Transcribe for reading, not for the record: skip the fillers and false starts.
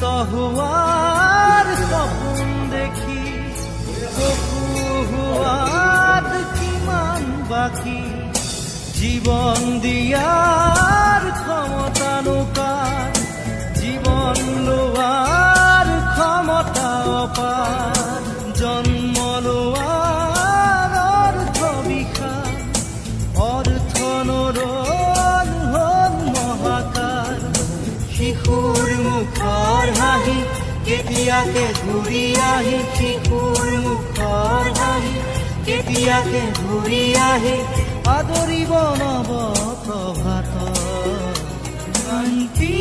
হোৱাৰ সপোন দেখি চকু হোৱাত কিমান বাকী জীৱন দিয়াৰ ক্ষমতানো কাৰ জীৱন লোৱাৰ ক্ষমতা অপাৰ জন্ম লোৱাৰ অৰ্থ বিশাল অৰ্থ নৰল হ'ল মহাকাল শিশুৰ মুখৰ হাঁহি কেতিয়াকে ঘূৰি আহি শিশুৰ মুখৰ হাঁহি কেতিয়াকে ঘূৰি আহি আদৰিব নৱ প্ৰভাত শান্তি